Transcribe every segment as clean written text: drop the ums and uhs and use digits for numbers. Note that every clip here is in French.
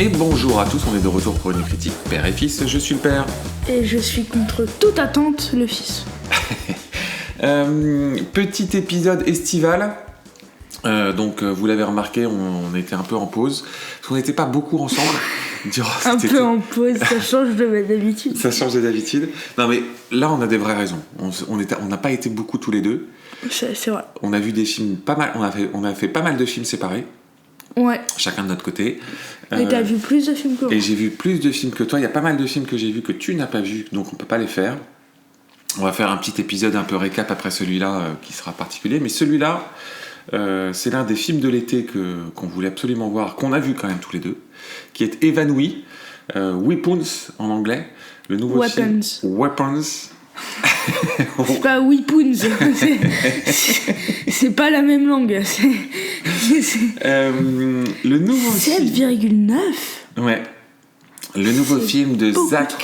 Et bonjour à tous, on est de retour pour une critique père et fils, je suis le père. Et je suis contre toute attente le fils. Petit épisode estival, donc vous l'avez remarqué, on était un peu en pause, parce qu'on n'était pas beaucoup ensemble. Un peu en pause, ça change de d'habitude. Ça change de d'habitude. Non mais là on a des vraies raisons, on n'a pas été beaucoup tous les deux. C'est vrai. On a vu des films pas mal, on a fait pas mal de films séparés. Ouais. Chacun de notre côté. Et t'as vu plus de films que moi. Et j'ai vu plus de films que toi. Il y a pas mal de films que j'ai vus que tu n'as pas vus, donc on peut pas les faire. On va faire un petit épisode un peu récap après celui-là qui sera particulier. Mais celui-là, c'est l'un des films de l'été qu'on voulait absolument voir, qu'on a vu quand même tous les deux, qui est Évanoui, Weapons en anglais. Le nouveau film Weapons. C'est pas Weapons, c'est pas la même langue. Le nouveau 7,9. Ouais. Le nouveau film de Zach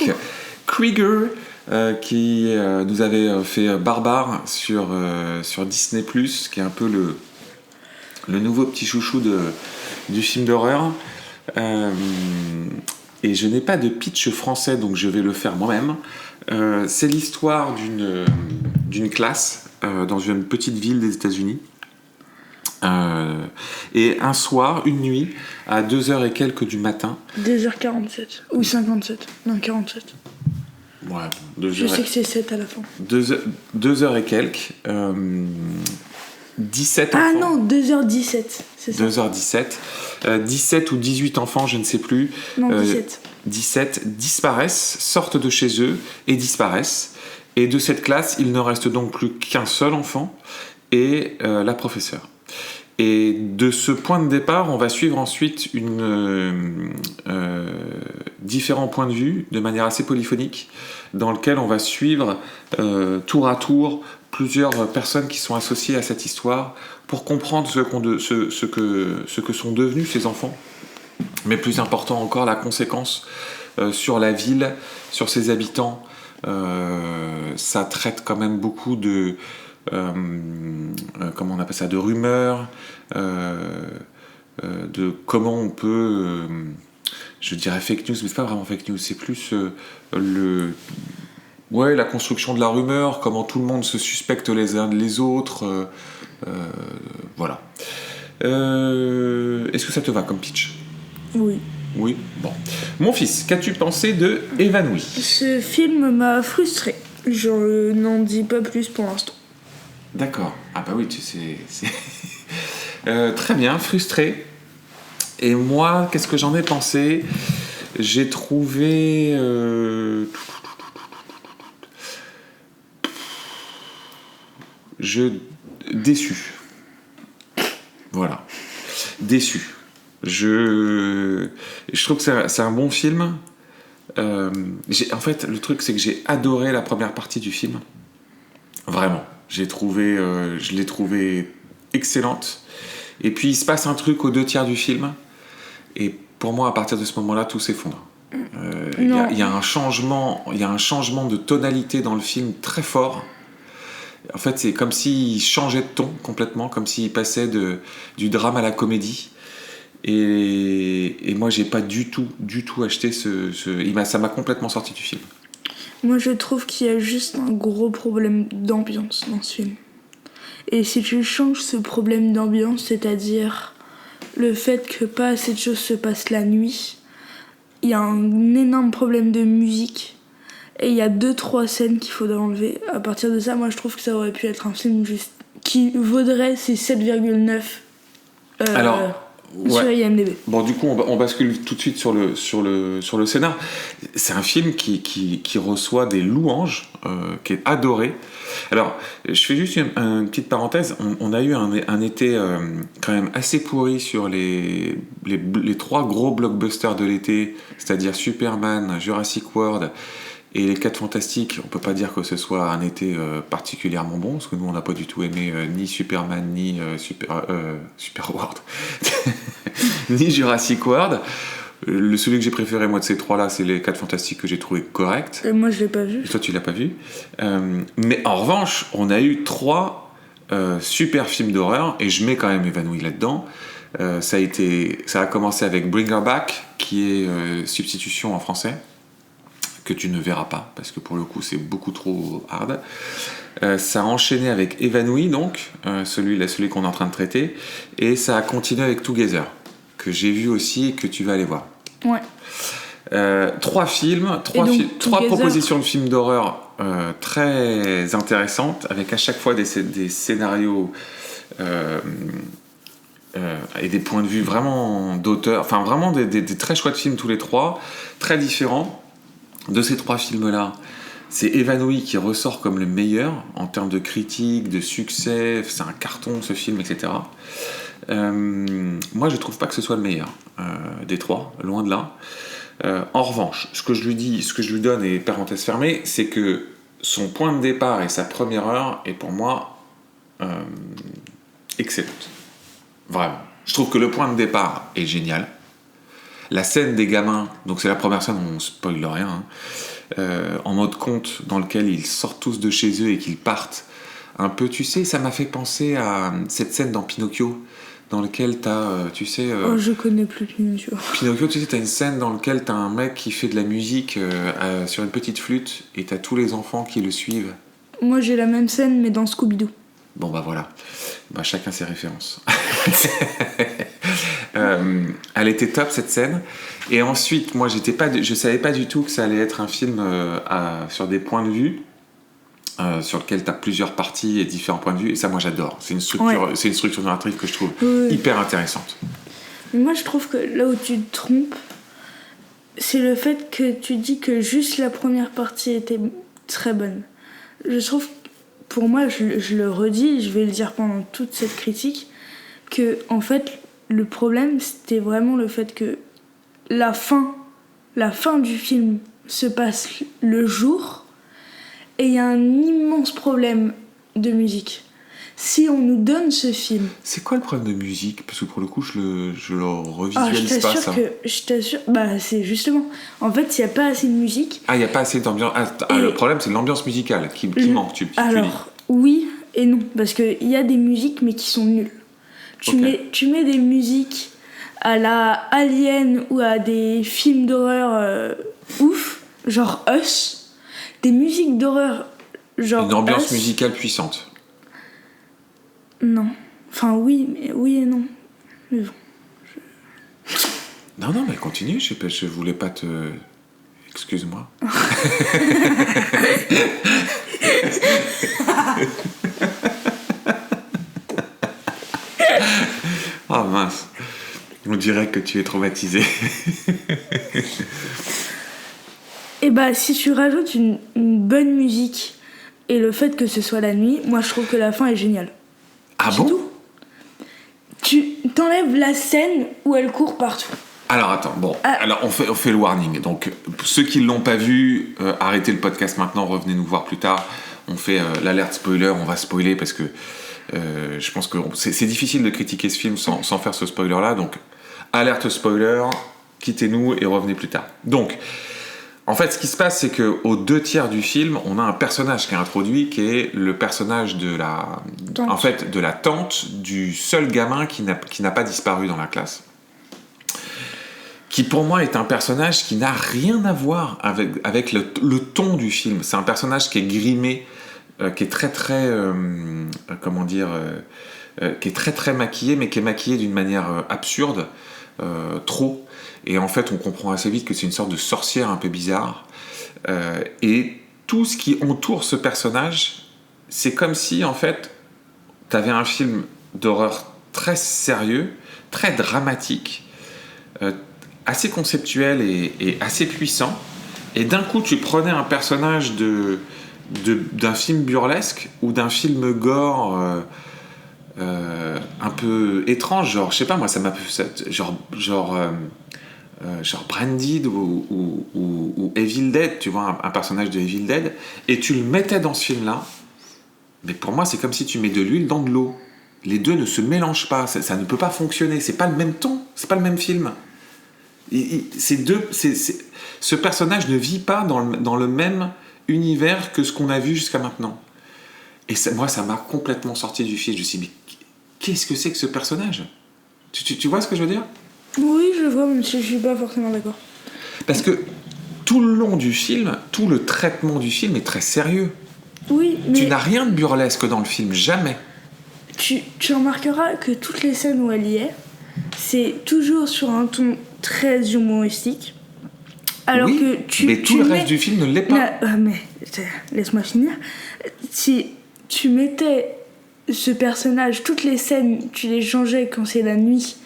Krieger qui nous avait fait Barbare sur Disney+, qui est un peu le nouveau petit chouchou du film d'horreur. Et je n'ai pas de pitch français, donc je vais le faire moi-même. C'est l'histoire d'une classe dans une petite ville des États-Unis. Et un soir, une nuit, à 2h et quelques du matin. 2h47 ou 57. Non, 47. Ouais, je sais que c'est 7 à la fin. 2h et quelques. 17 enfants. Ah non, 2h17, c'est ça. 2h17. 17 ou 18 enfants, je ne sais plus. Non, 17. 17 disparaissent, sortent de chez eux et disparaissent. Et de cette classe, il ne reste donc plus qu'un seul enfant et la professeure. Et de ce point de départ, on va suivre ensuite différents points de vue de manière assez polyphonique, dans lequel on va suivre tour à tour plusieurs personnes qui sont associées à cette histoire pour comprendre ce que sont devenus ces enfants. Mais plus important encore, la conséquence sur la ville, sur ses habitants. Ça traite quand même beaucoup de... comment on appelle ça, de rumeurs, de comment on peut, je dirais fake news, mais c'est pas vraiment fake news, c'est plus la construction de la rumeur, comment tout le monde se suspecte les uns les autres, voilà. Est-ce que ça te va comme pitch ? Oui. Oui, bon. Mon fils, qu'as-tu pensé de Évanoui ? Ce film m'a frustré. Je n'en dis pas plus pour l'instant. D'accord. Ah bah oui, c'est... très bien, frustré. Et moi, qu'est-ce que j'en ai pensé ? J'ai trouvé... déçu. Voilà. Déçu. Je trouve que c'est un bon film. En fait, le truc, c'est que j'ai adoré la première partie du film. Vraiment. Je l'ai trouvé excellente. Et puis il se passe un truc aux 2/3 du film. Et pour moi, à partir de ce moment-là, tout s'effondre. Il y a un changement de tonalité dans le film très fort. En fait, c'est comme s'il changeait de ton complètement, comme s'il passait du drame à la comédie. Et moi, j'ai pas du tout acheté ça m'a complètement sorti du film. Moi, je trouve qu'il y a juste un gros problème d'ambiance dans ce film. Et si tu changes ce problème d'ambiance, c'est-à-dire le fait que pas assez de choses se passent la nuit, il y a un énorme problème de musique. Et il y a 2-3 scènes qu'il faudrait enlever. À partir de ça, moi, je trouve que ça aurait pu être un film juste qui vaudrait ces 7,9 sur IMDb. Bon, du coup, on bascule tout de suite sur le scénar. C'est un film qui reçoit des louanges, qui est adoré. Alors, je fais juste une petite parenthèse. On a eu un été quand même assez pourri sur les 3 gros blockbusters de l'été, c'est-à-dire Superman, Jurassic World et les 4 Fantastiques. On peut pas dire que ce soit un été particulièrement bon, parce que nous, on n'a pas du tout aimé ni Superman, ni Super World, ni Jurassic World. Celui que j'ai préféré, moi, de ces 3-là, c'est les 4 Fantastiques que j'ai trouvé corrects. Et moi, je l'ai pas vu. Et toi, tu l'as pas vu. Mais en revanche, on a eu 3 super films d'horreur, et je mets quand même Évanoui là-dedans. Ça a commencé avec Bring Her Back, qui est Substitution en français, que tu ne verras pas, parce que pour le coup, c'est beaucoup trop hard. Ça a enchaîné avec Évanoui, donc, celui qu'on est en train de traiter, et ça a continué avec Together, que j'ai vu aussi et que tu vas aller voir. Ouais. 3 films, 3 propositions de films d'horreur très intéressantes, avec à chaque fois des scénarios et des points de vue vraiment d'auteur, enfin vraiment des très chouettes films tous les 3, très différents. De ces 3 films-là, c'est Évanoui qui ressort comme le meilleur en termes de critique, de succès, c'est un carton ce film, etc. Moi, je trouve pas que ce soit le meilleur des 3, loin de là. En revanche, ce que je lui donne, et parenthèse fermée, c'est que son point de départ et sa première heure est pour moi excellente. Vraiment. Je trouve que le point de départ est génial. La scène des gamins, donc c'est la première scène, on spoil rien, en mode conte, dans lequel ils sortent tous de chez eux et qu'ils partent un peu, tu sais, ça m'a fait penser à cette scène dans Pinocchio, dans lequel t'as, tu sais... je connais plus Pinocchio. Pinocchio, tu sais, t'as une scène dans laquelle t'as un mec qui fait de la musique sur une petite flûte, et t'as tous les enfants qui le suivent. Moi, j'ai la même scène, mais dans Scooby-Doo. Bon, bah voilà. Bah, chacun ses références. Elle était top, cette scène. Et ensuite, moi, je savais pas du tout que ça allait être un film sur des points de vue, sur lequel tu as plusieurs parties et différents points de vue. Et ça, moi, j'adore. C'est une structure narrative que je trouve hyper intéressante. Mais moi, je trouve que là où tu te trompes, c'est le fait que tu dis que juste la première partie était très bonne. Je trouve, pour moi, je le redis, je vais le dire pendant toute cette critique, que, en fait, le problème, c'était vraiment le fait que la fin du film se passe le jour et il y a un immense problème de musique. Si on nous donne ce film... C'est quoi le problème de musique ? Parce que pour le coup, je le revisualise pas, ça. Je t'assure, c'est justement... En fait, il n'y a pas assez de musique. Ah, il n'y a pas assez d'ambiance. Le problème, c'est l'ambiance musicale qui manque, tu dis. Oui et non, parce qu'il y a des musiques, mais qui sont nulles. Tu mets des musiques à la Alien ou à des films d'horreur ouf, genre Us, des musiques d'horreur genre une ambiance Us. musicale puissante. Non. Enfin oui et non. Mais bon. Non, mais continue, je voulais pas te... Excuse-moi. Oh mince. On dirait que tu es traumatisé. Et si tu rajoutes une bonne musique et le fait que ce soit la nuit, moi je trouve que la fin est géniale. Ah c'est bon ? Tout. Tu t'enlèves la scène où elle court partout. Alors attends, alors on fait le warning. Donc ceux qui ne l'ont pas vu, arrêtez le podcast maintenant, revenez nous voir plus tard. On fait l'alerte spoiler, on va spoiler parce que je pense que c'est difficile de critiquer ce film sans faire ce spoiler-là. Donc alerte spoiler, quittez-nous et revenez plus tard. Donc, en fait, ce qui se passe, c'est qu'aux 2/3 du film, on a un personnage qui est introduit, qui est le personnage de la tante du seul gamin qui n'a pas disparu dans la classe. Qui, pour moi, est un personnage qui n'a rien à voir avec le ton du film. C'est un personnage qui est grimé, qui est très, très... qui est très, très maquillé, mais qui est maquillé d'une manière absurde, trop. Et en fait, on comprend assez vite que c'est une sorte de sorcière un peu bizarre. Et tout ce qui entoure ce personnage, c'est comme si, en fait, t'avais un film d'horreur très sérieux, très dramatique, assez conceptuel et assez puissant. Et d'un coup, tu prenais un personnage d'un film burlesque ou d'un film gore un peu étrange, genre, je sais pas, moi, ça m'a fait... genre Branded ou Evil Dead, tu vois, un personnage de Evil Dead, et tu le mettais dans ce film-là, mais pour moi, c'est comme si tu mets de l'huile dans de l'eau. Les deux ne se mélangent pas, ça ne peut pas fonctionner, c'est pas le même ton, c'est pas le même film. Ce personnage ne vit pas dans le même univers que ce qu'on a vu jusqu'à maintenant. Et moi, ça m'a complètement sorti du film. Je me suis dit, mais qu'est-ce que c'est que ce personnage ? Tu vois ce que je veux dire ? Oui, je vois, même si je suis pas forcément d'accord. Parce que tout le long du film, tout le traitement du film est très sérieux. Oui, mais Tu n'as rien de burlesque dans le film, jamais. tu remarqueras que toutes les scènes où elle y est, c'est toujours sur un ton très humoristique. Alors oui, que mais tout le reste du film ne l'est pas. Mais laisse-moi finir. Si tu mettais ce personnage, toutes les scènes, tu les changeais quand c'est la nuit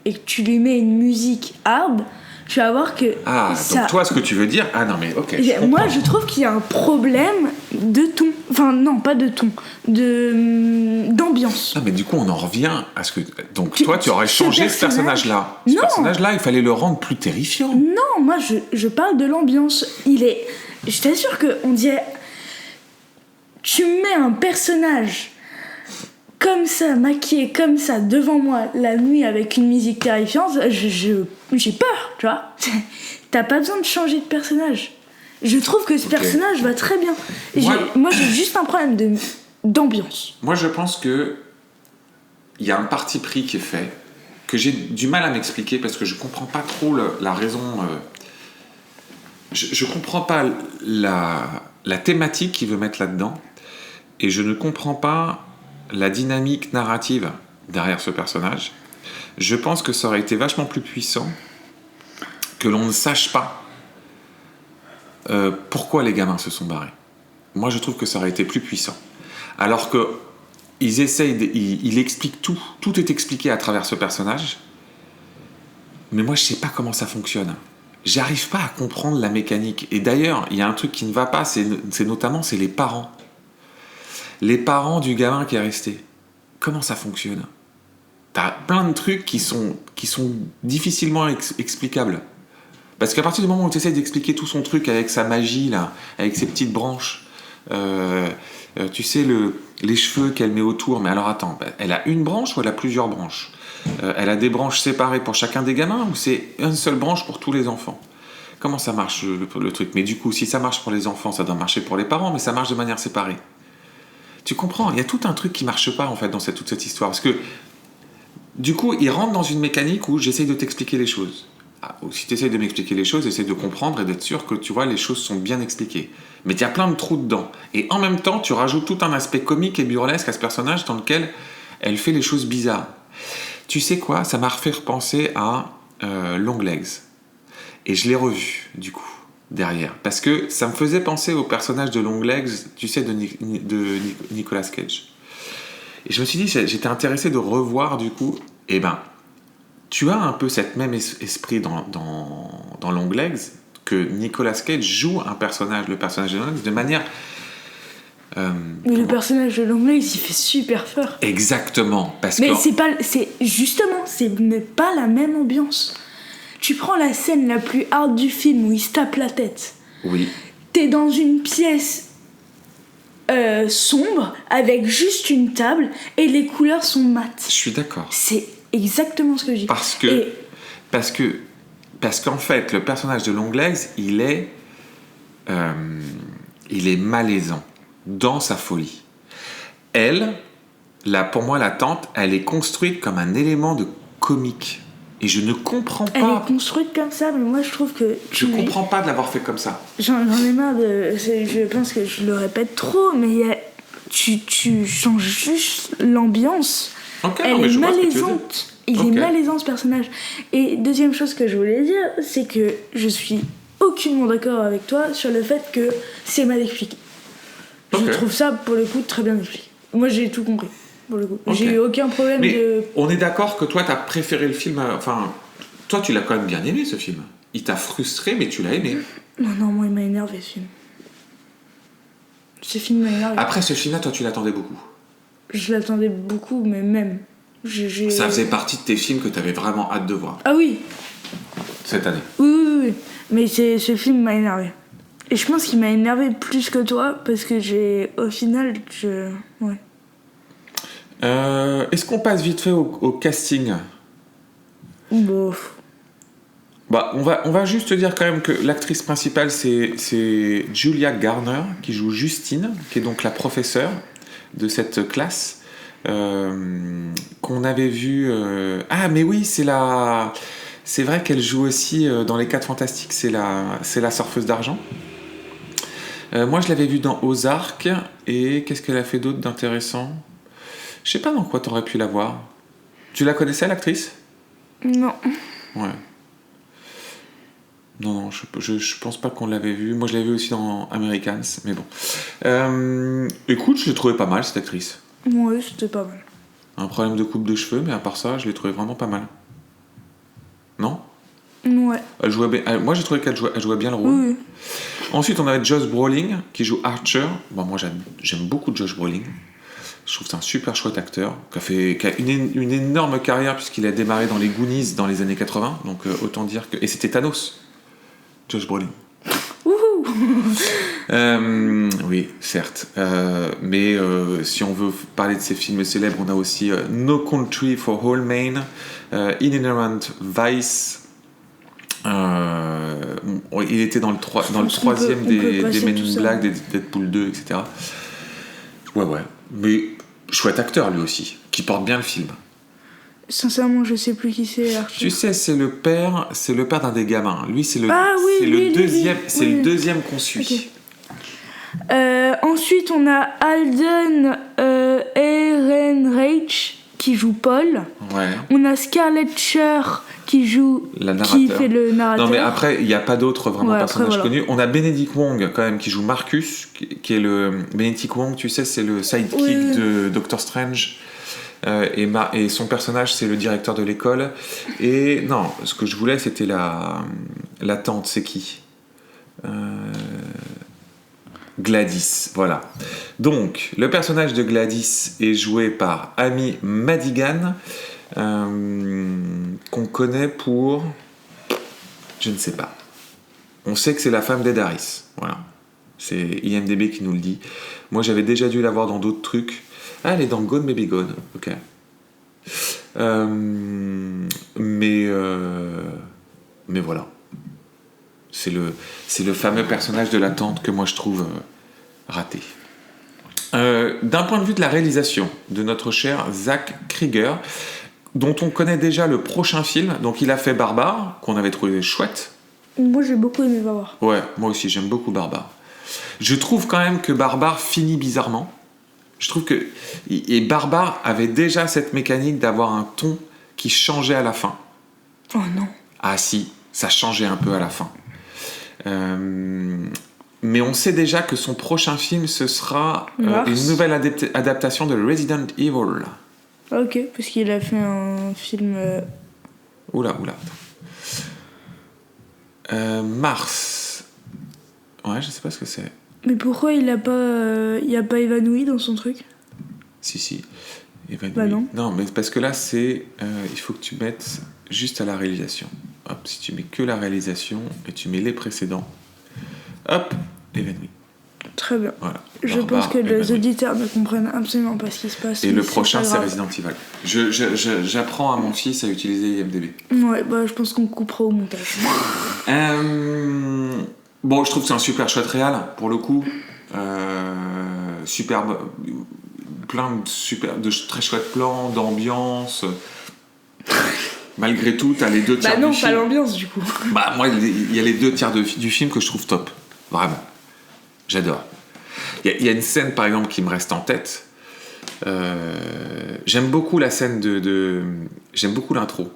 et que tu lui mets une musique hard, tu vas voir que Ah, ça... donc toi, ce que tu veux dire... Ah non, mais ok, Moi, je trouve qu'il y a un problème de ton. Enfin, non, pas de ton. D'ambiance. Ah, mais du coup, on en revient à ce que... Donc toi, tu aurais changé ce personnage-là. Ce Non. personnage-là, il fallait le rendre plus terrifiant. Non, moi, je parle de l'ambiance. Je t'assure qu'on dirait... Tu mets un personnage comme ça, maquillé comme ça, devant moi, la nuit, avec une musique terrifiante, j'ai peur, tu vois. T'as pas besoin de changer de personnage. Je trouve que ce personnage va très bien. Moi, j'ai juste un problème d'ambiance. Moi, je pense que il y a un parti pris qui est fait, que j'ai du mal à m'expliquer, parce que je comprends pas trop la raison... Je comprends pas la thématique qu'il veut mettre là-dedans, et je ne comprends pas la dynamique narrative derrière ce personnage. Je pense que ça aurait été vachement plus puissant que l'on ne sache pas pourquoi les gamins se sont barrés. Moi, je trouve que ça aurait été plus puissant. Alors que il explique tout. Tout est expliqué à travers ce personnage. Mais moi, je sais pas comment ça fonctionne. J'arrive pas à comprendre la mécanique. Et d'ailleurs, il y a un truc qui ne va pas, c'est notamment les parents. Les parents du gamin qui est resté. Comment ça fonctionne ? T'as plein de trucs qui sont difficilement explicables. Parce qu'à partir du moment où tu essaies d'expliquer tout son truc avec sa magie, là, avec ses petites branches, tu sais, les cheveux qu'elle met autour, mais alors attends, elle a une branche ou elle a plusieurs branches ? Elle a des branches séparées pour chacun des gamins ou c'est une seule branche pour tous les enfants ? Comment ça marche le truc ? Mais du coup, si ça marche pour les enfants, ça doit marcher pour les parents, mais ça marche de manière séparée. Tu comprends ? Il y a tout un truc qui marche pas en fait dans toute cette histoire. Parce que du coup, il rentre dans une mécanique où j'essaye de t'expliquer les choses. Si tu essayes de m'expliquer les choses, essaye de comprendre et d'être sûr que tu vois les choses sont bien expliquées. Mais il y a plein de trous dedans. Et en même temps, tu rajoutes tout un aspect comique et burlesque à ce personnage dans lequel elle fait les choses bizarres. Tu sais quoi ? Ça m'a fait repenser à Longlegs. Et je l'ai revu, du coup, derrière. Parce que ça me faisait penser au personnage de Longlegs, tu sais, de Nicolas Cage. Et je me suis dit, j'étais intéressé de revoir, du coup, eh ben, tu as un peu cet même esprit dans Longlegs, que Nicolas Cage joue le personnage de Longlegs de manière... Mais le personnage de Longlegs, il fait super peur. Exactement, parce mais que... c'est pas la même ambiance. Tu prends la scène la plus hard du film où il se tape la tête. Oui. T'es dans une pièce sombre avec juste une table et les couleurs sont mates. Je suis d'accord. C'est exactement ce que je dis. Parce qu'en fait, le personnage de Longlegs, il est malaisant dans sa folie. Pour moi, la tante, elle est construite comme un élément de comique. Et je ne comprends pas... Elle est construite comme ça, mais moi je trouve que... Je comprends pas de l'avoir fait comme ça. J'en ai marre de... Je pense que je le répète trop, mais tu changes juste l'ambiance. Okay, Elle est malaisante. Il est malaisant ce personnage. Et deuxième chose que je voulais dire, c'est que je suis aucunement d'accord avec toi sur le fait que c'est mal expliqué. Je trouve ça, pour le coup, très bien expliqué. Moi j'ai tout compris. Pour le coup. J'ai eu aucun problème de... On est d'accord que toi, t'as préféré le film... Enfin, toi, tu l'as quand même bien aimé, ce film. Il t'a frustré, mais tu l'as aimé. Non, moi, il m'a énervé, ce film. Ce film m'a énervé. Après, ce film-là, toi, tu l'attendais beaucoup. Je l'attendais beaucoup, mais même... Ça faisait partie de tes films que t'avais vraiment hâte de voir. Ah oui. Cette année. Oui. Mais ce film m'a énervé. Et je pense qu'il m'a énervé plus que toi, parce que au final, ouais. Est-ce qu'on passe vite fait au casting ? Bof. Bah, on va juste te dire quand même que l'actrice principale, c'est Julia Garner, qui joue Justine, qui est donc la professeure de cette classe, qu'on avait vue... Ah, mais oui, c'est C'est vrai qu'elle joue aussi dans Les 4 Fantastiques, c'est la surfeuse d'argent. Moi, je l'avais vue dans Ozark, et qu'est-ce qu'elle a fait d'autre d'intéressant? Je sais pas dans quoi t'aurais pu la voir. Tu la connaissais, l'actrice? Non. Ouais. Non, je pense pas qu'on l'avait vue. Moi, je l'avais vue aussi dans Americans, mais bon. Écoute, je l'ai trouvée pas mal, cette actrice. Ouais, c'était pas mal. Un problème de coupe de cheveux, mais à part ça, je l'ai trouvée vraiment pas mal. Non? Ouais. Elle jouait bien. Moi, j'ai trouvé qu'elle jouait bien le rôle. Oui. Ensuite, on avait Josh Brolin, qui joue Archer. Bon, moi, j'aime beaucoup Josh Brolin. Je trouve que c'est un super chouette acteur, qui a une énorme carrière, puisqu'il a démarré dans les Goonies dans les années 80. Donc, autant dire que... Et c'était Thanos, Josh Brolin. Wouhou. Oui, certes. Mais si on veut parler de ses films célèbres, on a aussi No Country for Old Men, Inherent Vice. Il était dans le troisième des Men in Black, des Deadpool 2, etc. Ouais. Mais chouette acteur lui aussi, qui porte bien le film. Sincèrement, je sais plus qui c'est, Archer. Tu sais, c'est le père d'un des gamins. Lui, c'est le deuxième qu'on suit. Okay. Ensuite, on a Alden Ehrenreich qui joue Paul. Ouais. On a Scarlett Cher qui fait le narrateur. Non, mais après, il n'y a pas d'autres vraiment personnages connus. On a Benedict Wong quand même qui joue Marcus, qui est le... Benedict Wong, tu sais, c'est le sidekick de Doctor Strange. Et son personnage, c'est le directeur de l'école. Et non, ce que je voulais, c'était la tante, c'est qui? Gladys, voilà. Donc, le personnage de Gladys est joué par Amy Madigan, qu'on connaît pour... Je ne sais pas. On sait que c'est la femme d'Ed Harris. Voilà. C'est IMDb qui nous le dit. Moi, j'avais déjà dû la voir dans d'autres trucs. Ah, elle est dans Gone Baby Gone. Ok. Mais voilà. C'est le fameux personnage de la tante que moi je trouve raté. D'un point de vue de la réalisation de notre cher Zach Krieger, dont on connaît déjà le prochain film, donc il a fait Barbare, qu'on avait trouvé chouette. Moi j'ai beaucoup aimé Barbare. Ouais, moi aussi j'aime beaucoup Barbare. Je trouve quand même que Barbare finit bizarrement. Je trouve que... Et Barbare avait déjà cette mécanique d'avoir un ton qui changeait à la fin. Oh non. Ah si, ça changeait un peu à la fin. Mais on sait déjà que son prochain film, ce sera une nouvelle adaptation de Resident Evil. Ok, parce qu'il a fait un film... Oula. Mars. Ouais, je sais pas ce que c'est. Mais pourquoi il y a pas évanoui dans son truc? Si. Évanoui. Bah non. Non, mais parce que là, c'est... il faut que tu mettes juste à la réalisation. Hop, si tu mets que la réalisation et tu mets les précédents, hop, évanoui. Très bien. Voilà. Je pense que les auditeurs ne comprennent absolument pas ce qui se passe. Et le prochain, c'est Resident Evil. J'apprends à mon fils à utiliser IMDb. Ouais, bah je pense qu'on coupera au montage. Bon, je trouve que c'est un super chouette réal, pour le coup. Superbe. Plein de très chouettes plans, d'ambiance. Malgré tout, t'as les deux tiers du film. Bah non, pas l'ambiance, du coup. Bah, moi, il y a les deux tiers du film que je trouve top. Vraiment. J'adore. Il y a une scène, par exemple, qui me reste en tête. J'aime beaucoup la scène j'aime beaucoup l'intro.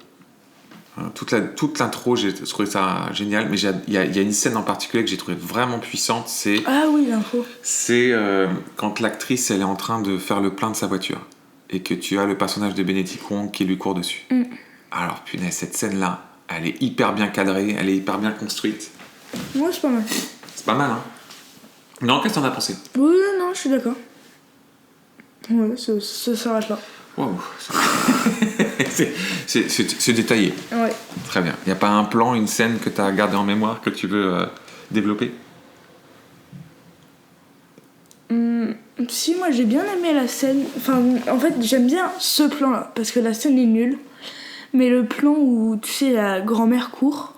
Toute l'intro, j'ai trouvé ça génial. Mais il y a une scène en particulier que j'ai trouvé vraiment puissante. Ah oui, l'intro. C'est quand l'actrice, elle est en train de faire le plein de sa voiture. Et que tu as le personnage de Benedict Wong qui lui court dessus. Alors, punaise, cette scène-là, elle est hyper bien cadrée, elle est hyper bien construite. Ouais, c'est pas mal. C'est pas mal, hein? Non, qu'est-ce que t'en as pensé? Oui, non, je suis d'accord. Ouais, ça s'arrête là. Wow. C'est détaillé. Ouais. Très bien. Il n'y a pas un plan, une scène que t'as gardé en mémoire que tu veux développer? Si, moi j'ai bien aimé la scène. Enfin, en fait, j'aime bien ce plan-là, parce que la scène est nulle. Mais le plan où, tu sais, la grand-mère court,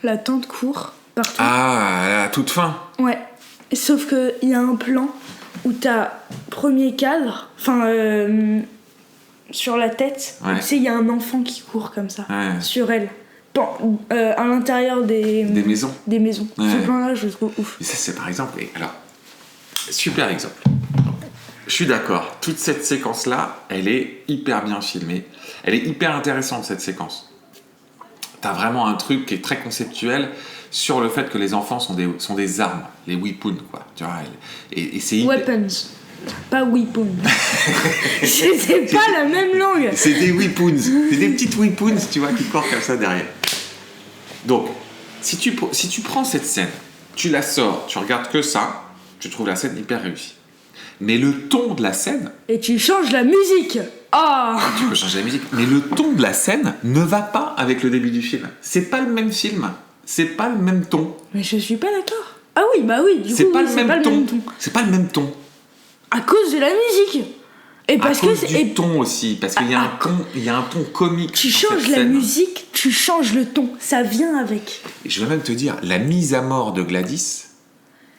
la tante court, partout. Ah, à la toute fin. Ouais. Sauf qu'il y a un plan où t'as premier cadre, sur la tête, tu sais, il y a un enfant qui court comme ça, sur elle. à l'intérieur des maisons. Des maisons. Ouais. Ce plan-là, je le trouve ouf. Et ça, c'est par exemple... Et alors, super exemple. Je suis d'accord. Toute cette séquence-là, elle est hyper bien filmée. Elle est hyper intéressante, cette séquence. T'as vraiment un truc qui est très conceptuel sur le fait que les enfants sont des armes, les weapons, quoi. Tu vois, et c'est hyper... Weapons. Pas weapons. C'est pas la même langue. C'est des weapons. C'est des petites weapons, tu vois, qui courent comme ça derrière. Donc, si tu prends cette scène, tu la sors, tu regardes que ça, tu trouves la scène hyper réussie. Mais le ton de la scène... Et tu changes la musique. Ah. Tu peux changer la musique. Mais le ton de la scène ne va pas avec le début du film. C'est pas le même film. C'est pas le même ton. Mais je suis pas d'accord. Ah oui, bah oui, du C'est coup, pas oui, le c'est même pas ton. le même ton. C'est pas le même ton. À cause de la musique. Et parce à cause que du ton aussi. Parce qu'il y a un ton comique. tu dans changes cette la scène. musique, tu changes le ton. Ça vient avec. Et je vais même te dire, la mise à mort de Gladys,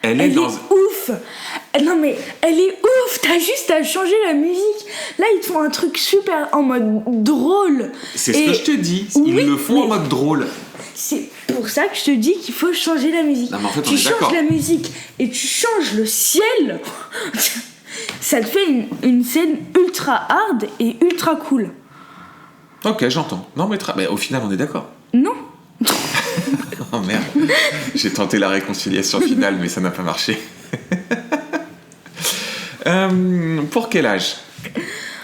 elle est Elle est dans... ouf. Non mais elle est ouf. T'as juste à changer la musique. Là, ils te font un truc super en mode drôle. C'est ce que je te dis. Ils Oui, le font en mais- mode drôle. C'est pour ça que je te dis qu'il faut changer la musique. Non, mais en fait, on tu est d'accord. changes la musique et tu changes le ciel. Ça te fait une scène ultra hard et ultra cool. Ok, j'entends. Non, mais au final, on est d'accord. Non? Oh merde. J'ai tenté la réconciliation finale, mais ça n'a pas marché. Pour quel âge?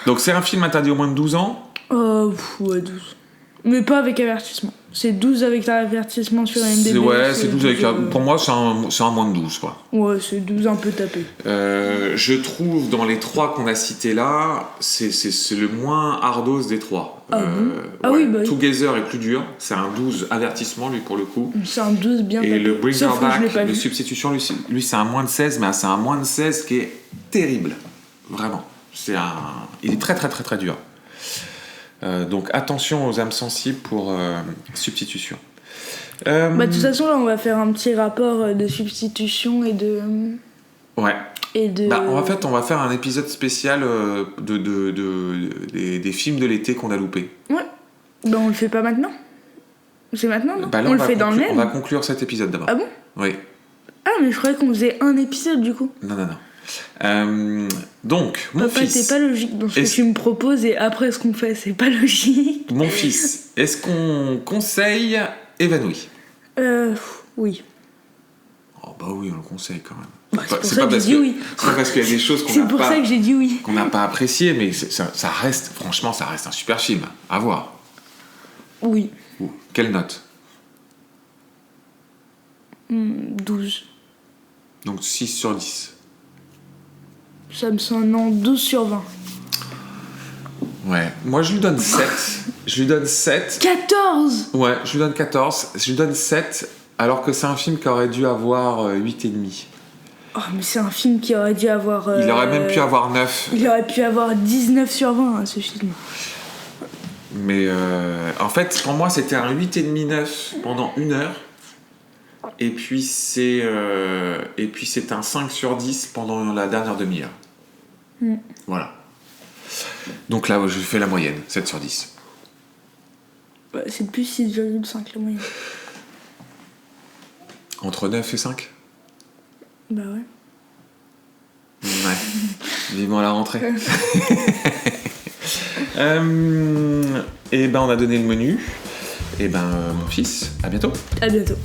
Donc, c'est un film interdit au moins de 12 ans. Ouais, 12. Mais pas avec avertissement. C'est 12 avec l'avertissement sur MDB. C'est 12 avec... Pour moi, c'est un moins de 12, quoi. Ouais, c'est 12 un peu tapé. Je trouve, dans les 3 qu'on a cités là, c'est le moins hardos des 3. Ah bon? Ah oui, bah oui. Together est plus dur. C'est un 12 avertissement, lui, pour le coup. C'est un 12 bien tapé. Et le Bring Her Sauf que je l'ai Back, pas le vu. substitution, lui, c'est un moins de 16, mais c'est un moins de 16 qui est terrible. Vraiment. Il est très, très, très, très dur. Donc, attention aux âmes sensibles pour substitution. Bah, de toute façon, là, on va faire un petit rapport de substitution et de... Ouais. Et de... Bah, en fait, on va faire un épisode spécial des films de l'été qu'on a loupés. Ouais. Bah, on le fait pas maintenant. C'est maintenant, non? Bah là, on le fait dans le même. On va conclure cet épisode d'abord. Ah bon? Oui. Ah, mais je croyais qu'on faisait un épisode, du coup. Non. Donc, mon Papa, fils... t'es pas logique dans ce que tu me proposes et après ce qu'on fait, c'est pas logique. Mon fils, est-ce qu'on conseille Évanoui? Oui. Oh bah oui, on le conseille quand même. Bah, c'est pour ça que j'ai dit oui. C'est pas parce qu'il y a des choses C'est pour ça que j'ai dit oui. qu'on n'a pas appréciées, mais ça reste, franchement, ça reste un super film. À voir. Oui. Quelle note? 12. Donc 6 sur 10. Ça me semble, non, 12 sur 20. Ouais. Moi, je lui donne 7. Je lui donne 7. 14! Ouais, je lui donne 14. Je lui donne 7, alors que c'est un film qui aurait dû avoir 8,5. Oh, mais c'est un film qui aurait dû avoir... Il aurait même pu avoir 9. Il aurait pu avoir 19 sur 20, hein, ce film. Mais en fait, pour moi, c'était un 8,5-9 pendant 1 heure. Et puis c'est un 5 sur 10 pendant la dernière demi-heure. Voilà. Donc là, je fais la moyenne, 7 sur 10. Bah, c'est plus 6,5 la moyenne. Entre 9 et 5? Bah ouais. Ouais. Vivement la rentrée. Et ben on a donné le menu. Et ben mon fils, à bientôt. À bientôt.